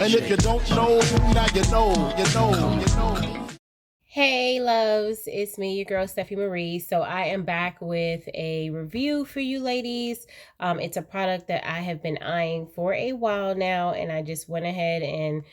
And if you don't know, now you know. Hey loves, it's me, your girl Stephy Marie. So I am back with a review for you ladies. It's a product that I have been eyeing for a while now, and I just went ahead and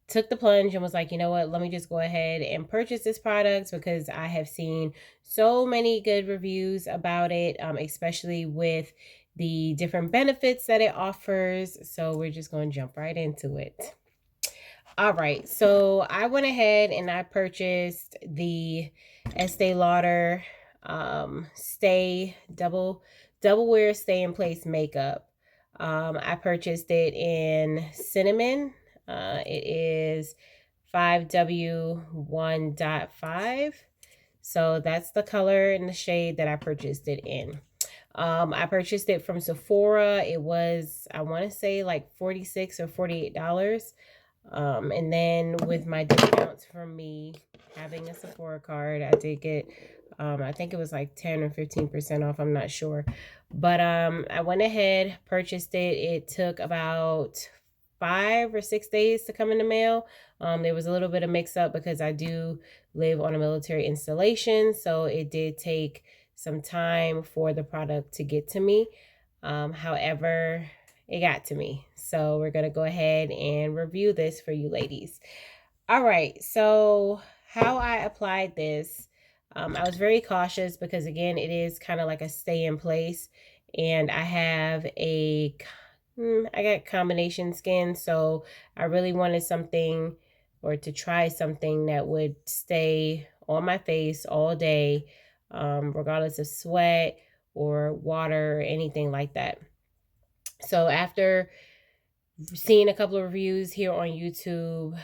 took the plunge and was like, you know what, let me just go ahead and purchase this product because I have seen so many good reviews about it, especially with the different benefits that it offers. So we're just going to jump right into it. All right, so I went ahead and I purchased the Estee Lauder Stay Double Wear Stay in Place makeup. I purchased it in cinnamon. It is 5W1.5. So that's the color and the shade that I purchased it in. I purchased it from Sephora. It was, I want to say, like $46 or $48. And then with my discounts from me having a Sephora card, I did get, I think it was like 10 or 15% off. I'm not sure. But I went ahead, purchased it. It took about 5 or 6 days to come in the mail. There was a little bit of mix up because I do live on a military installation. So it did take some time for the product to get to me. However, it got to me. So we're going to go ahead and review this for you ladies. All right. So how I applied this, I was very cautious because again, it is kind of like a stay in place, and I have I got combination skin. So I really wanted something, or to try something that would stay on my face all day, regardless of sweat or water or anything like that. So after seeing a couple of reviews here on YouTube,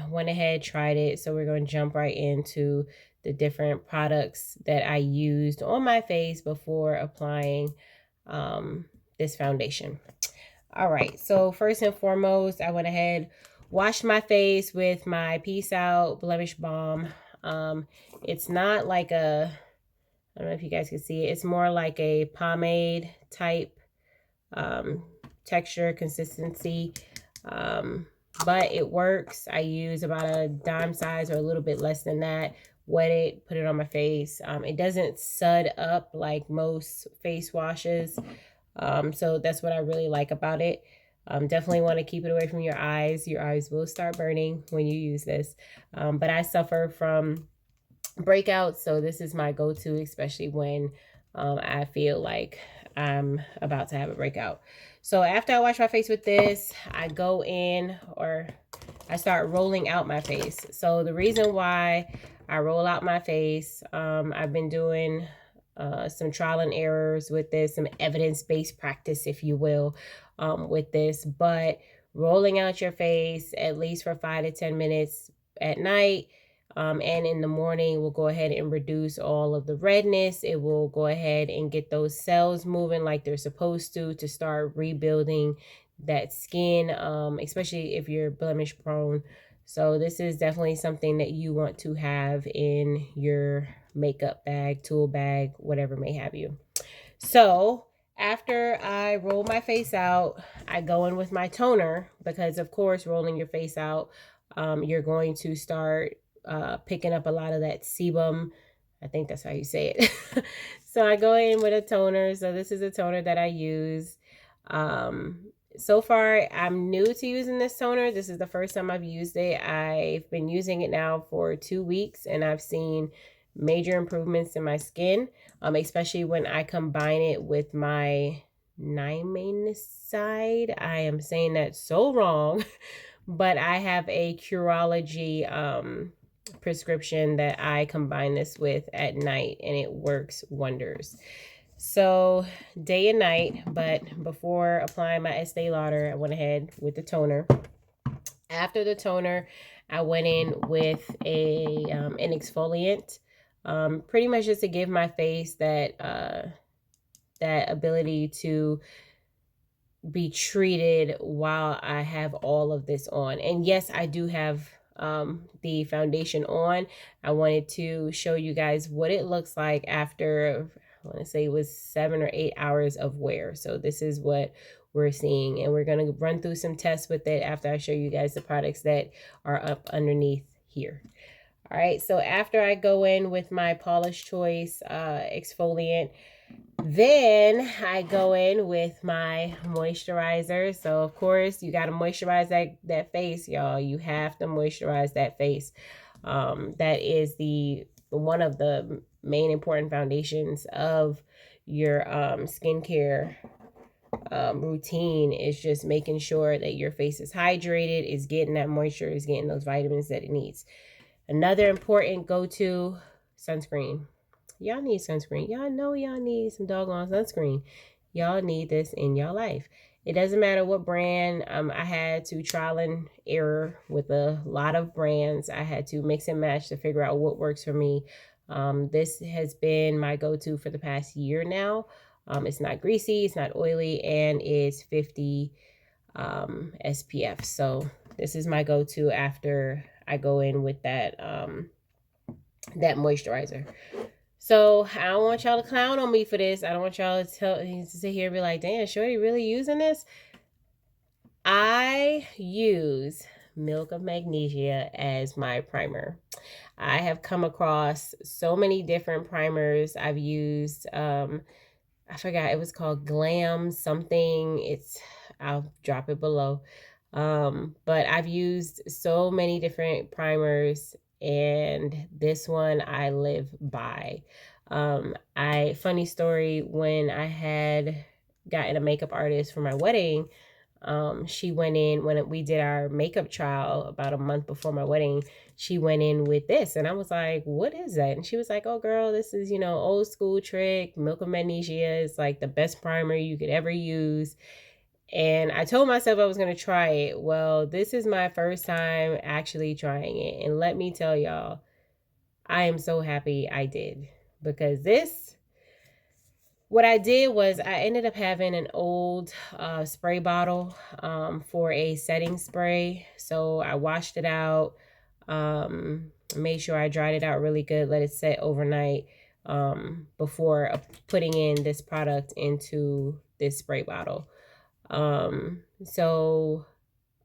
went ahead, tried it. So we're going to jump right into the different products that I used on my face before applying this foundation. All right, so first and foremost, I went ahead, washed my face with my Peace Out Blemish Balm. It's not like a, I don't know if you guys can see it, it's more like a pomade type texture, consistency, but it works. I use about a dime size or a little bit less than that, wet it, put it on my face. It doesn't sud up like most face washes, so that's what I really like about it. Definitely want to keep it away from your eyes. Your eyes will start burning when you use this, but I suffer from breakouts, so this is my go-to, especially when I feel like I'm about to have a breakout. So after I wash my face with this, I go in, or I start rolling out my face. So the reason why I roll out my face, I've been doing some trial and errors with this, some evidence-based practice, if you will, with this. But rolling out your face at least for 5 to 10 minutes at night, and in the morning, will go ahead and reduce all of the redness. It will go ahead and get those cells moving like they're supposed to start rebuilding that skin, especially if you're blemish prone. So this is definitely something that you want to have in your makeup bag, tool bag, whatever may have you. So after I roll my face out, I go in with my toner because, of course, rolling your face out, you're going to start picking up a lot of that sebum. I think that's how you say it. So I go in with a toner. So this is a toner that I use. So far, I'm new to using this toner. This is the first time I've used it. I've been using it now for 2 weeks, and I've seen major improvements in my skin, especially when I combine it with my niacinamide. I am saying that so wrong, but I have a Curology prescription that I combine this with at night, and it works wonders. So day and night, but before applying my Estee Lauder, I went ahead with the toner. After the toner, I went in with an exfoliant, pretty much just to give my face that that ability to be treated while I have all of this on. And yes, I do have the foundation on. I wanted to show you guys what it looks like after, I want to say it was 7 or 8 hours of wear. So this is what we're seeing. And we're going to run through some tests with it after I show you guys the products that are up underneath here. All right, so after I go in with my Paula's Choice exfoliant, then I go in with my moisturizer. So of course you got to moisturize that face, y'all. You have to moisturize that face. That is one of the main important foundations of your skincare routine, is just making sure that your face is hydrated, is getting that moisture, is getting those vitamins that it needs. Another important go-to, sunscreen. Y'all need sunscreen. Y'all know y'all need some doggone sunscreen. Y'all need this in your life. It doesn't matter what brand. I had to trial and error with a lot of brands. I had to mix and match to figure out what works for me. This has been my go-to for the past year now. It's not greasy, it's not oily, and it's 50 SPF. So this is my go-to after I go in with that that moisturizer. So I don't want y'all to clown on me for this. I don't want y'all to sit here and be like, damn, Shorty really using this? I use Milk of Magnesia as my primer. I have come across so many different primers. I've used, I forgot, it was called Glam something. I'll drop it below. But I've used so many different primers, and this one I live by. Funny story, when I had gotten a makeup artist for my wedding, she went in when we did our makeup trial about a month before my wedding. She went in with this, and I was like, what is that? And she was like, oh girl, this is, old school trick. Milk of Magnesia is like the best primer you could ever use. And I told myself I was going to try it. Well, this is my first time actually trying it. And let me tell y'all, I am so happy I did. Because what I did was I ended up having an old spray bottle for a setting spray. So I washed it out, made sure I dried it out really good, let it set overnight before putting in this product into this spray bottle. So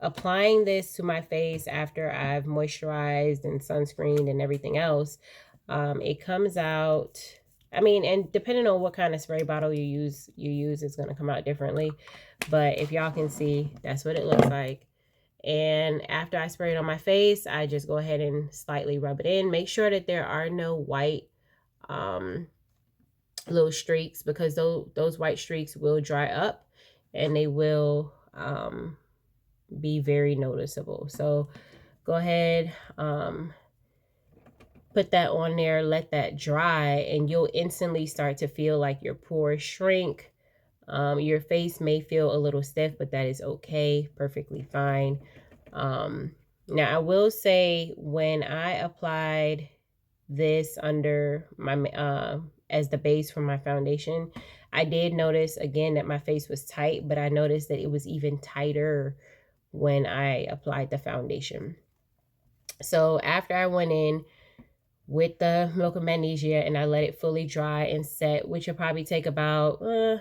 applying this to my face after I've moisturized and sunscreened and everything else, it comes out, I mean, and depending on what kind of spray bottle you use is going to come out differently. But if y'all can see, that's what it looks like. And after I spray it on my face, I just go ahead and slightly rub it in. Make sure that there are no white little streaks, because those white streaks will dry up and they will be very noticeable. So go ahead, put that on there, let that dry, and you'll instantly start to feel like your pores shrink. Your face may feel a little stiff, but that is okay, perfectly fine. Now I will say, when I applied this under my as the base for my foundation, I did notice again that my face was tight, but I noticed that it was even tighter when I applied the foundation. So after I went in with the Milk of Magnesia and I let it fully dry and set, which will probably take about 2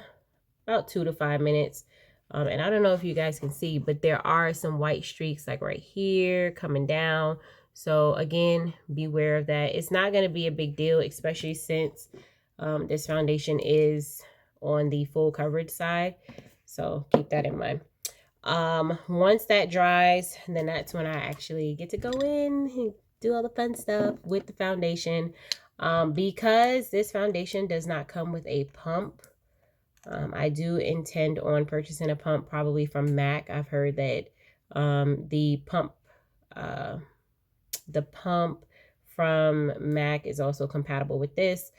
to 5 minutes. And I don't know if you guys can see, but there are some white streaks like right here coming down. So again, beware of that. It's not going to be a big deal, especially since this foundation is on the full coverage side. So keep that in mind. Once that dries, then that's when I actually get to go in and do all the fun stuff with the foundation. Because this foundation does not come with a pump, I do intend on purchasing a pump, probably from MAC. I've heard that the pump from MAC is also compatible with this.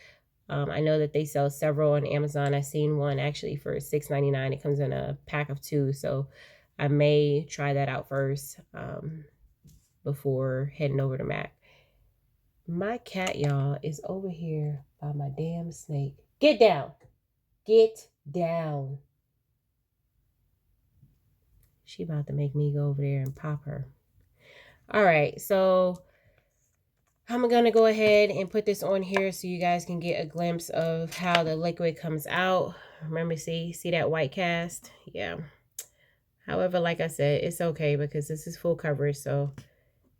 I know that they sell several on Amazon. I've seen one actually for $6.99. It comes in a pack of 2, so I may try that out first before heading over to MAC. My cat, y'all, is over here by my damn snake. Get down. Get down. She about to make me go over there and pop her. All right, so I'm going to go ahead and put this on here so you guys can get a glimpse of how the liquid comes out. Remember, see that white cast? Yeah. However, like I said, it's okay because this is full coverage, so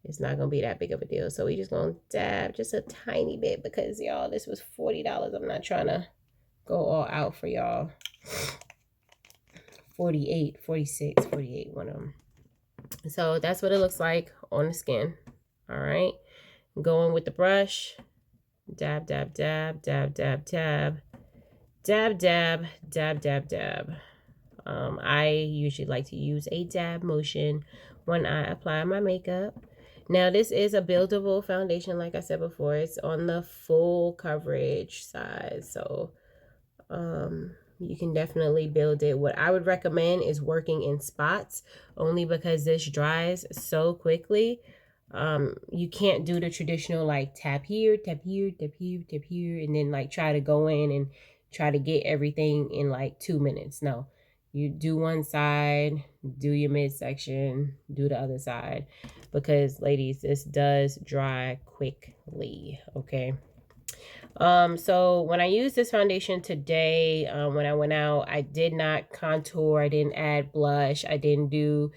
it's not gonna be that big of a deal. So we just gonna dab just a tiny bit because y'all, this was $40. I'm not trying to go all out for y'all. 48, 46, 48, one of them. So that's what it looks like on the skin. All right, going with the brush, dab, dab, dab, dab, dab, dab, dab, dab, dab, dab, dab. I usually like to use a dab motion when I apply my makeup. Now, this is a buildable foundation, like I said before. It's on the full coverage side, so you can definitely build it. What I would recommend is working in spots, only because this dries so quickly. You can't do the traditional like tap here, tap here, tap here, tap here, and then like try to go in and try to get everything in like 2 minutes. No, you do one side, do your midsection, do the other side, because ladies, this does dry quickly. Okay. So when I used this foundation today, when I went out, I did not contour, I didn't add blush, I didn't do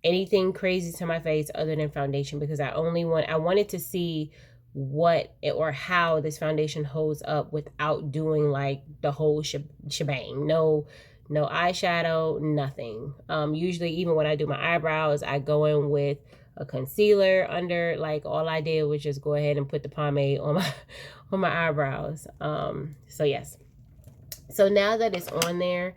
anything crazy to my face other than foundation, because I wanted to see what or how this foundation holds up without doing like the whole shebang. No eyeshadow, nothing. Usually even when I do my eyebrows, I go in with a concealer under. Like all I did was just go ahead and put the pomade on my eyebrows. So yes, so now that it's on there,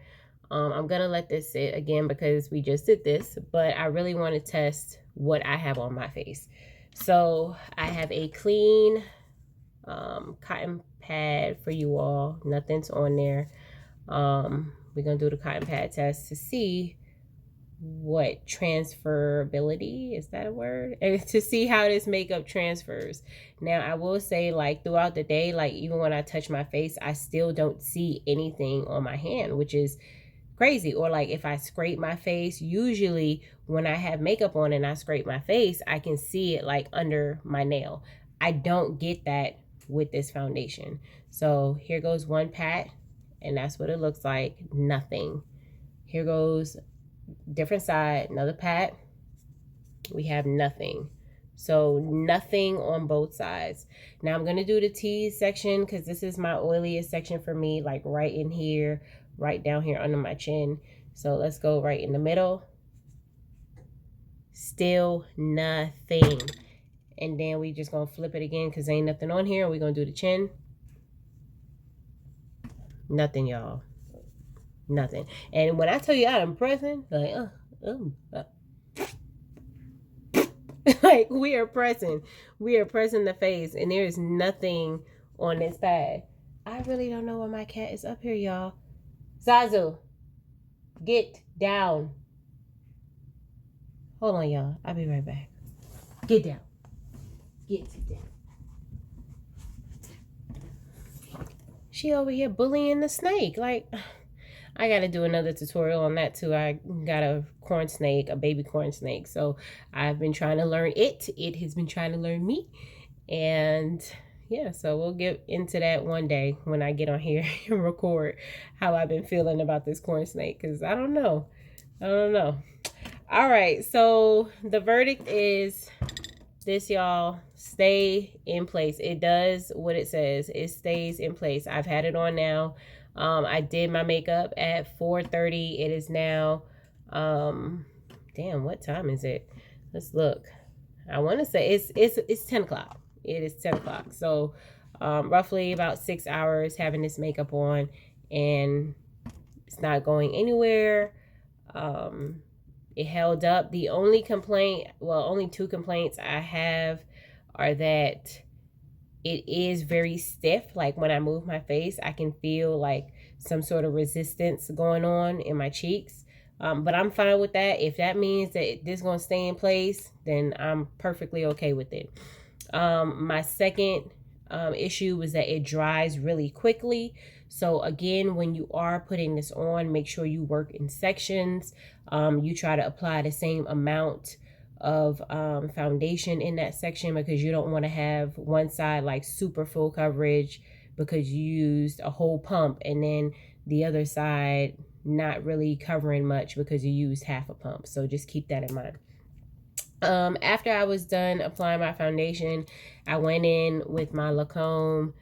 I'm gonna let this sit again because we just did this, but I really want to test what I have on my face. So I have a clean cotton pad for you all. Nothing's on there. We're gonna do the cotton pad test to see what transferability, is that a word? And to see how this makeup transfers. Now I will say, like, throughout the day, like even when I touch my face, I still don't see anything on my hand, which is crazy. Or like if I scrape my face, usually when I have makeup on and I scrape my face, I can see it like under my nail. I don't get that with this foundation. So here goes one pat, and that's what it looks like. Nothing. Here goes different side, another pat. We have nothing. So nothing on both sides. Now I'm going to do the T section because this is my oiliest section for me, like right in here, right down here under my chin. So let's go right in the middle. Still nothing. And then we just going to flip it again because ain't nothing on here. We're going to do the chin. Nothing, y'all. Nothing. And when I tell you I'm pressing, like, like we are pressing the face, and there is nothing on this pad. I really don't know why my cat is up here, y'all. Zazu, get down. Hold on, y'all. I'll be right back. Get down. Get down. She over here bullying the snake. Like, I got to do another tutorial on that too. I got a corn snake, a baby corn snake. So I've been trying to learn it. It has been trying to learn me. And yeah, so we'll get into that one day when I get on here and record how I've been feeling about this corn snake. Because I don't know. All right. So the verdict is this, y'all. Stay in place. It does what it says. It stays in place. I've had it on now. I did my makeup at 4:30. It is now, damn, what time is it? Let's look. I want to say it's 10 o'clock. It is 10 o'clock. So, roughly about 6 hours having this makeup on, and it's not going anywhere. It held up. The only complaint, well, only two complaints I have are that it is very stiff. Like when I move my face, I can feel like some sort of resistance going on in my cheeks. But I'm fine with that. If that means that this is going to stay in place, then I'm perfectly okay with it. My second issue was that it dries really quickly. So again, when you are putting this on, make sure you work in sections. You try to apply the same amount of foundation in that section, because you don't want to have one side like super full coverage because you used a whole pump, and then the other side not really covering much because you used half a pump. So just keep that in mind. After I was done applying my foundation, I went in with my Lancome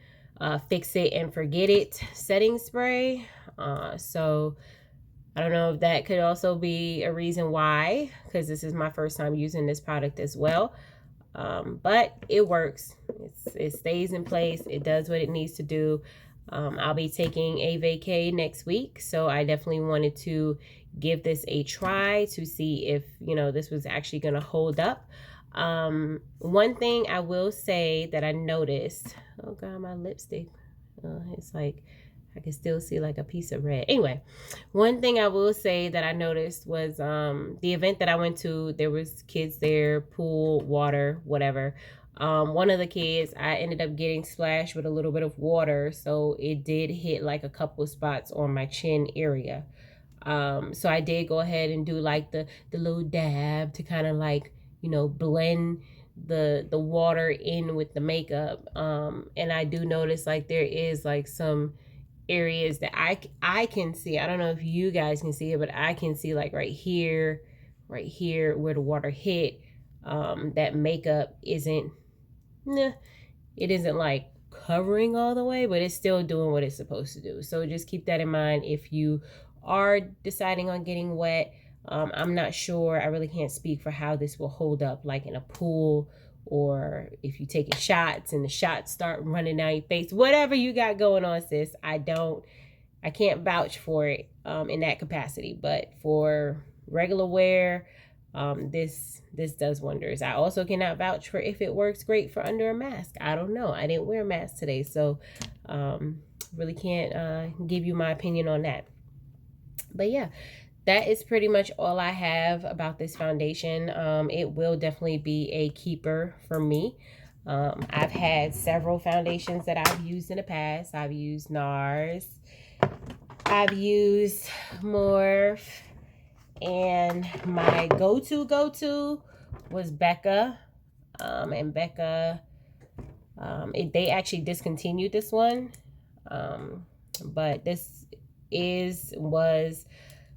Fix It and Forget It setting spray. So I don't know if that could also be a reason why, because this is my first time using this product as well. But it works. It stays in place. It does what it needs to do. I'll be taking a vacay next week, so I definitely wanted to give this a try to see if, you know, this was actually going to hold up. One thing I will say that I noticed, oh God, my lipstick, it's like, I can still see like a piece of red. Anyway, one thing I will say that I noticed was the event that I went to, there was kids there, pool, water, whatever. One of the kids, I ended up getting splashed with a little bit of water, so it did hit like a couple spots on my chin area. So I did go ahead and do like the little dab to kind of like, you know, blend the water in with the makeup. And I do notice like there is like some areas that I can see. I don't know if you guys can see it, but I can see like right here where the water hit. That makeup isn't, it isn't like covering all the way, but it's still doing what it's supposed to do. So just keep that in mind if you are deciding on getting wet. I'm not sure. I really can't speak for how this will hold up like in a pool, or if you taking shots and the shots start running down your face. Whatever you got going on, sis, I can't vouch for it in that capacity. But for regular wear, this does wonders. I also cannot vouch for if it works great for under a mask. I don't know. I didn't wear a mask today, so really can't give you my opinion on that. But yeah, that is pretty much all I have about this foundation. It will definitely be a keeper for me. I've had several foundations that I've used in the past. I've used NARS. I've used Morphe. And my go-to was Becca. And Becca, they actually discontinued this one. But this was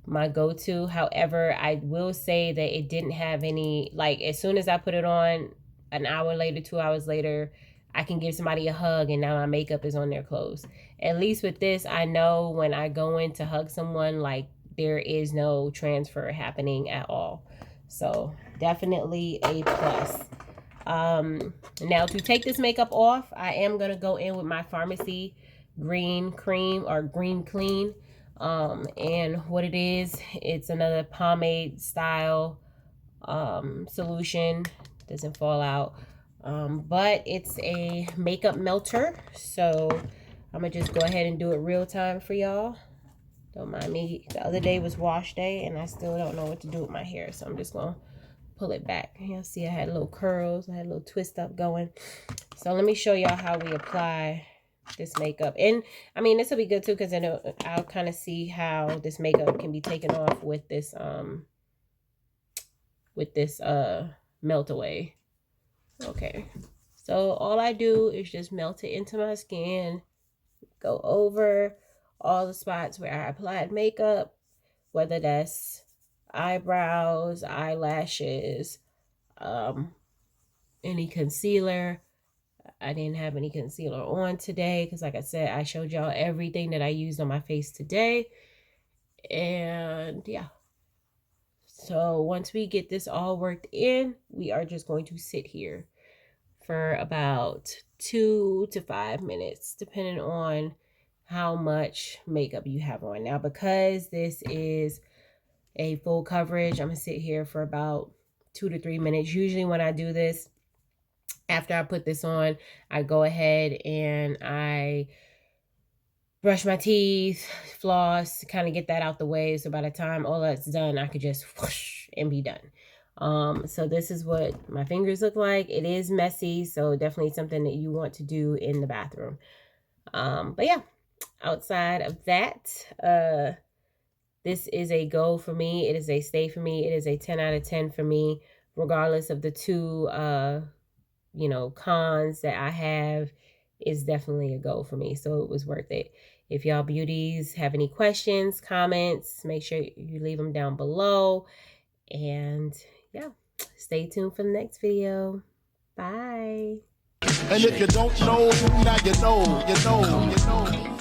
my go-to. However, I will say that it didn't have any, like, as soon as I put it on, an hour later, 2 hours later, I can give somebody a hug and now my makeup is on their clothes. At least with this, I know when I go in to hug someone, like, there is no transfer happening at all. So definitely a plus. Now to take this makeup off, I am going to go in with my Pharmacy Green Cream or Green Clean. And what it is, it's another pomade style solution. Doesn't fall out. But it's a makeup melter. So I'm going to just go ahead and do it real time for y'all. Don't mind me. The other day was wash day and I still don't know what to do with my hair. So I'm just going to pull it back. You'll see I had little curls. I had a little twist up going. So let me show y'all how we apply this makeup. And I mean, this will be good too, because I'll kind of see how this makeup can be taken off with this melt away. Okay. So all I do is just melt it into my skin, go over all the spots where I applied makeup, whether that's eyebrows, eyelashes, any concealer. I didn't have any concealer on today because, like I said, I showed y'all everything that I used on my face today. And yeah. So once we get this all worked in, we are just going to sit here for about 2 to 5 minutes, depending on how much makeup you have on. Now, because this is a full coverage, I'm gonna sit here for about 2 to 3 minutes. Usually when I do this, after I put this on, I go ahead and I brush my teeth, floss, kind of get that out the way. So by the time all that's done, I could just whoosh and be done. So this is what my fingers look like. It is messy, so definitely something that you want to do in the bathroom. But yeah, outside of that, this is a go for me. It is a stay for me. It is a 10 out of 10 for me, regardless of the two, cons that I have. Is definitely a go for me. So it was worth it. If y'all beauties have any questions, comments, make sure you leave them down below. And yeah, stay tuned for the next video. Bye. And if you don't know, now you know.